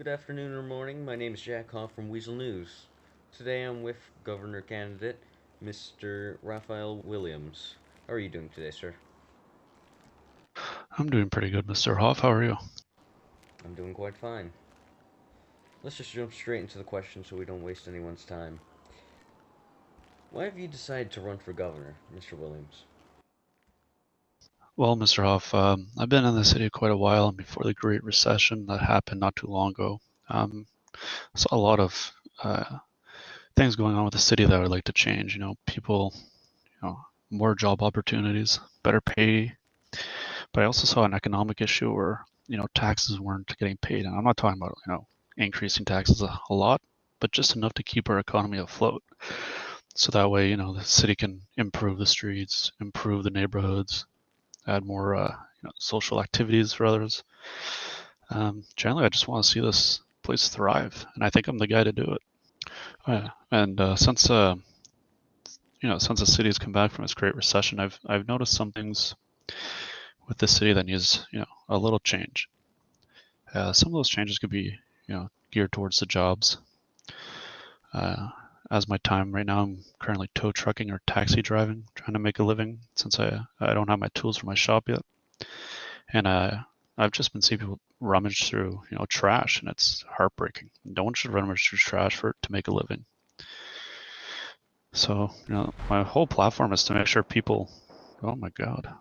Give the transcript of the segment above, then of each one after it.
Good afternoon or morning. My name is Jack Hoff from Weazel News. Today I'm with Governor candidate Mr. Raphael Williams. How are you doing today, sir? I'm doing pretty good, Mr. Hoff. How are you? I'm doing quite fine. Let's just jump straight into the question so we don't waste anyone's time. Why have you decided to run for governor, Mr. Williams? Well, Mr. Hoff, I've been in the city quite a while, and before the Great Recession that happened not too long ago, I saw a lot of things going on with the city that I would like to change. People, more job opportunities, better pay, but I also saw an economic issue where taxes weren't getting paid, and I'm not talking about increasing taxes a lot, but just enough to keep our economy afloat. So that way, the city can improve the streets, improve the neighborhoods, add more social activities for others. Generally, I just want to see this place thrive, and I think I'm the guy to do it. And since the city has come back from its Great Recession, I've noticed some things with the city that needs a little change. Some of those changes could be geared towards the jobs. Uh, as my time right now, I'm currently tow trucking or taxi driving, trying to make a living since I don't have my tools for my shop yet. And I've just been seeing people rummage through trash, and it's heartbreaking. No one should rummage through trash to make a living. So my whole platform is to make sure people. Oh my God,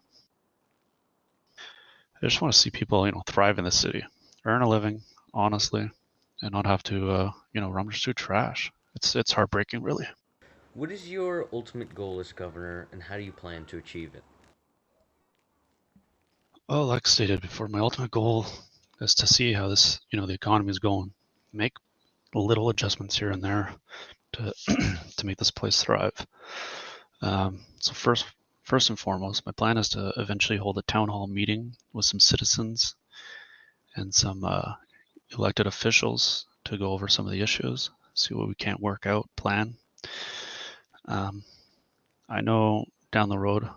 I just want to see people thrive in the city, earn a living honestly, and not have to rummage through trash. It's heartbreaking, really. What is your ultimate goal as governor, and how do you plan to achieve it? Well, like stated before, my ultimate goal is to see how the economy is going, make little adjustments here and there to to make this place thrive. So first and foremost, my plan is to eventually hold a town hall meeting with some citizens and some elected officials to go over some of the issues, see what we can't work out, plan. Um, I know down the road,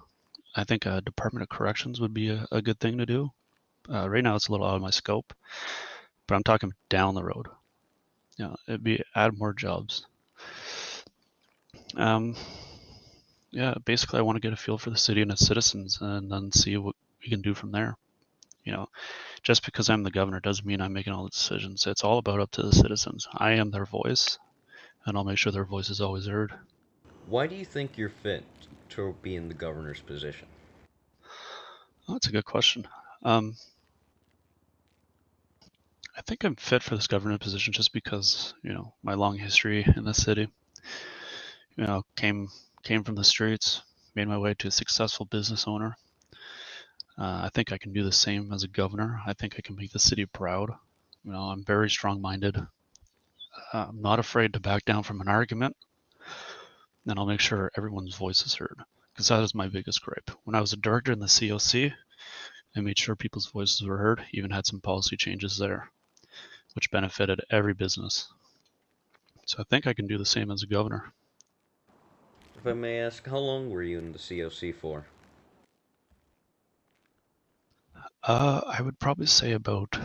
I think a Department of Corrections would be a good thing to do. Right now, it's a little out of my scope, but I'm talking down the road. It'd be add more jobs. Um, yeah, basically, I want to get a feel for the city and its citizens, and then see what we can do from there. You know, just because I'm the governor doesn't mean I'm making all the decisions. It's all about up to the citizens. I am their voice, and I'll make sure their voice is always heard. Why do you think you're fit to be in the governor's position? Oh, that's a good question. Um, I think I'm fit for this governor position just because my long history in the city. Came from the streets, made my way to a successful business owner. I think I can do the same as a governor. I think I can make the city proud. I'm very strong-minded. I'm not afraid to back down from an argument, and I'll make sure everyone's voice is heard. Because that is my biggest gripe. When I was a director in the COC, I made sure people's voices were heard, even had some policy changes there, which benefited every business. So I think I can do the same as a governor. If I may ask, how long were you in the COC for? I would probably say about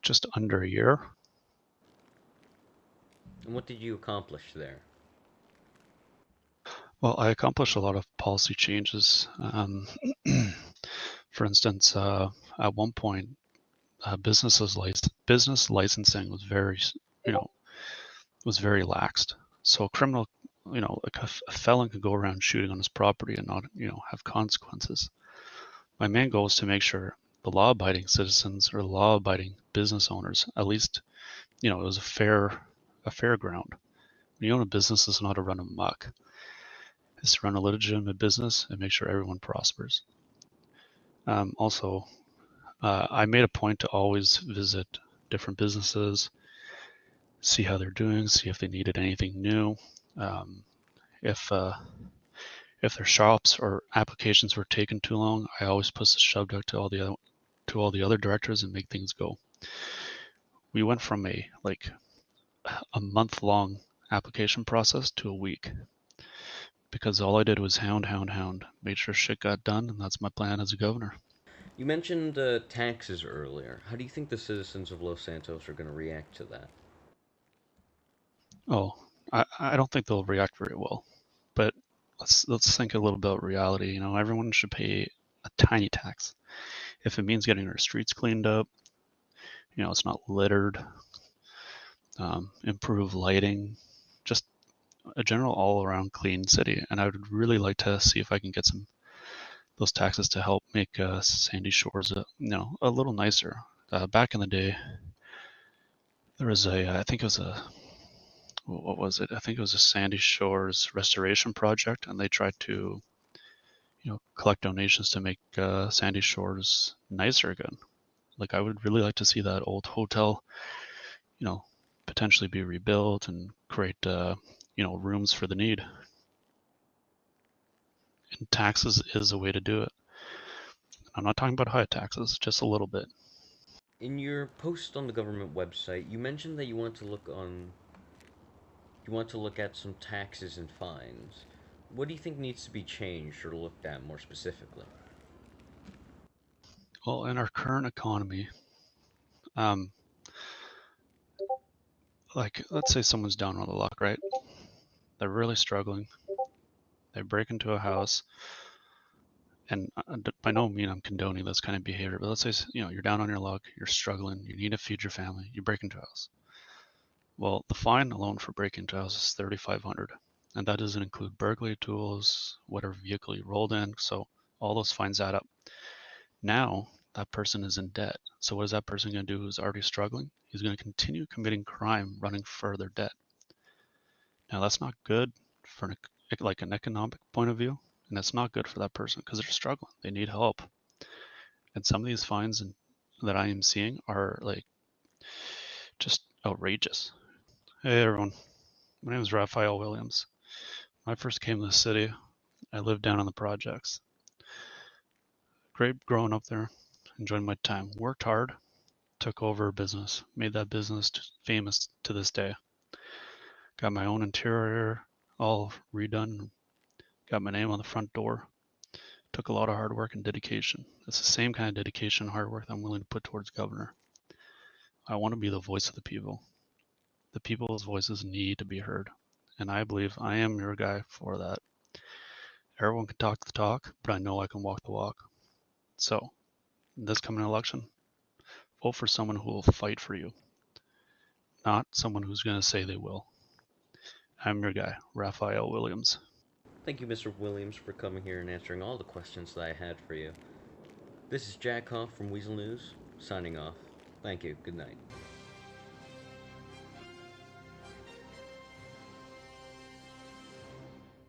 just under a year. And what did you accomplish there? Well, I accomplished a lot of policy changes. For instance, at one point, business licensing was you know, was very laxed. So like a felon could go around shooting on his property and not, have consequences. My main goal is to make sure the law-abiding citizens or law-abiding business owners, at least, it was a fair ground. When you own a business, it's not to run amok. It's to run a legitimate business and make sure everyone prospers. Also, I made a point to always visit different businesses, see how they're doing, see if they needed anything new. Um, if if their shops or applications were taking too long, I always push the shove out to all the other directors and make things go. We went from a month long application process to a week because all I did was hound, made sure shit got done, and that's my plan as a governor. You mentioned taxes earlier. How do you think the citizens of Los Santos are going to react to that? Oh, I don't think they'll react very well. But let's think a little about reality. Everyone should pay a tiny tax. If it means getting our streets cleaned up, it's not littered, improve lighting, just a general all around clean city. And I would really like to see if I can get some those taxes to help make Sandy Shores a little nicer. Back in the day, there was I think it was what was it? I think it was a Sandy Shores restoration project, and they tried to collect donations to make Sandy Shores nicer again. Like, I would really like to see that old hotel, you know, potentially be rebuilt and create rooms for the need. And taxes is a way to do it. I'm not talking about high taxes, just a little bit. In your post on the government website, you mentioned that you want to look at some taxes and fines. What do you think needs to be changed or looked at more specifically? Well, in our current economy, um, like let's say someone's down on the luck, right? They're really struggling. They break into a house, and by no means I'm condoning this kind of behavior. But let's say you're down on your luck, you're struggling, you need to feed your family, you break into a house. Well, the fine alone for breaking into a house is 3,500, and that doesn't include burglary tools, whatever vehicle you rolled in. So all those fines add up. Now that person is in debt. So what is that person going to do who's already struggling? He's going to continue committing crime, running further debt. Now that's not good for an economic point of view, and that's not good for that person because they're struggling. They need help, and some of these fines that I am seeing are like just outrageous. Hey everyone, my name is Raphael Williams. When I first came to the city, I lived down in the projects. Great growing up there, enjoyed my time. Worked hard, took over a business, made that business famous to this day. Got my own interior all redone, got my name on the front door. Took a lot of hard work and dedication. It's the same kind of dedication and hard work that I'm willing to put towards governor. I want to be the voice of the people. The people's voices need to be heard. And I believe I am your guy for that. Everyone can talk the talk, but I know I can walk the walk. So, in this coming election, vote for someone who will fight for you, not someone who's going to say they will. I'm your guy, Raphael Williams. Thank you, Mr. Williams, for coming here and answering all the questions that I had for you. This is Jack Hoff from Weazel News, signing off. Thank you. Good night.